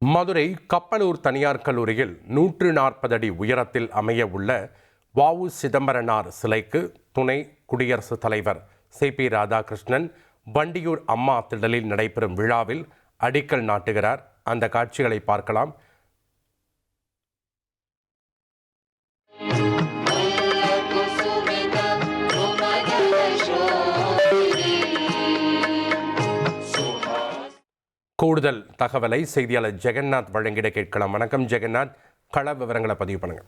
மதுரை கப்பலூர் தனியார் கல்லூரியில் 140 அடி உயரத்தில் அமைய உள்ள வ.உ. சிதம்பரனார் சிலைக்கு துணை குடியரசுத் தலைவர் சி.பி. ராதாகிருஷ்ணன் வண்டியூர் அம்மா திடலில் நடைபெறும் விழாவில் அடிக்கல் நாட்டுகிறார். அந்த காட்சிகளை பார்க்கலாம். கூடுதல் தகவலை செய்தியாளர் ஜெகநாத் வழங்கிட கேட்கலாம். வணக்கம் ஜெகநாத், கள விவரங்களை பதிவு பண்ணுங்க.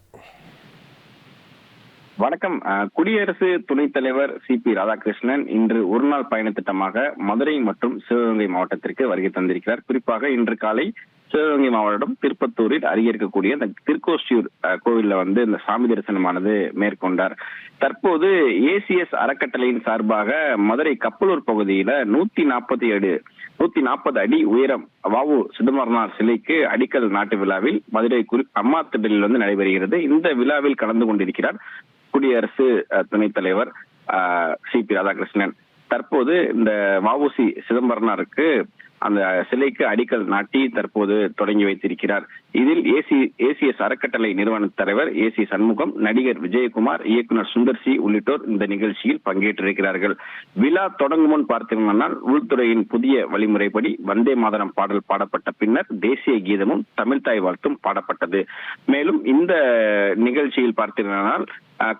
வணக்கம். குடியரசு துணைத் தலைவர் சி.பி. ராதாகிருஷ்ணன் இன்று ஒருநாள் பயண திட்டமாக மதுரை மற்றும் சிவகங்கை மாவட்டத்திற்கு வருகை தந்திருக்கிறார். குறிப்பாக இன்று காலை சிவகங்கை மாவட்டம் திருப்பத்தூரில் அருகே இருக்கக்கூடிய இந்த திருக்கோஷ்டியூர் கோவில்ல இந்த சாமி தரிசனமானது மேற்கொண்டார். தற்போது ஏசிஎஸ் அறக்கட்டளையின் சார்பாக மதுரை கப்பலூர் பகுதியில 140 அடி உயரம் வ.உ. சிதம்பரனார் சிலைக்கு அடிக்கல் நாட்டு விழாவில் மதுரை அம்மா திடலில் நடைபெறுகிறது. இந்த விழாவில் கலந்து கொண்டிருக்கிறார் குடியரசு துணைத் தலைவர் சி.பி. ராதாகிருஷ்ணன். தற்போது இந்த வ.உ.சி. சிதம்பரனாருக்கு அந்த சிலைக்கு அடிக்கல் நாட்டி தற்போது தொடங்கி வைத்திருக்கிறார். இதில் ஏசிஎஸ் அறக்கட்டளை நிறுவன தலைவர் ஏ.சி. சண்முகம், நடிகர் விஜயகுமார், இயக்குனர் சுந்தர்சி உள்ளிட்டோர் இந்த நிகழ்ச்சியில் பங்கேற்றிருக்கிறார்கள். விழா தொடங்கும் முன் பார்த்தீங்கன்னா உள்துறையின் புதிய வழிமுறைப்படி வந்தே மாதரம் பாடல் பாடப்பட்ட பின்னர் தேசிய கீதமும் தமிழ்தாய் வாழ்த்தும் பாடப்பட்டது. மேலும் இந்த நிகழ்ச்சியில் பார்த்தீங்கன்னா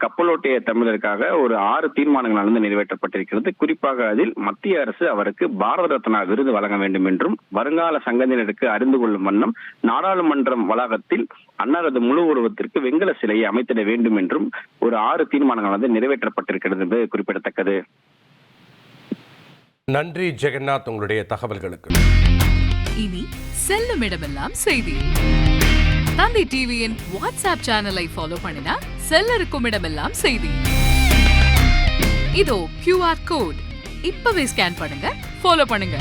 கப்பலோட்டிய தமிழருக்காக ஒரு 6 தீர்மானங்கள் நிறைவேற்றப்பட்டிருக்கிறது. குறிப்பாக அதில் மத்திய அரசு அவருக்கு பாரத ரத்னா விருது வழங்க வேண்டும் என்றும், வருங்கால சங்கதியினருக்கு அறிந்து கொள்ளும் வண்ணம் நாடாளுமன்றம் வளாகத்தில் அன்னாரது முழு உருவத்திற்கு வெங்கல சிலையை அமைத்திட வேண்டும் என்றும் ஒரு 6 தீர்மானங்கள் நிறைவேற்றப்பட்டிருக்கிறது என்பது குறிப்பிடத்தக்கது. நன்றி ஜெகநாத், உங்களுடைய தகவல்களுக்கு. இனி செல்லும் இடமெல்லாம் செய்தி. தந்தை டிவியின் வாட்ஸ்அப் சேனலை ஃபாலோ பண்ணினா செல்ல இருக்கும் இடமெல்லாம் செய்தி. இதோ QR கோட் இப்பவே ஸ்கேன் பண்ணுங்க, ஃபாலோ பண்ணுங்க.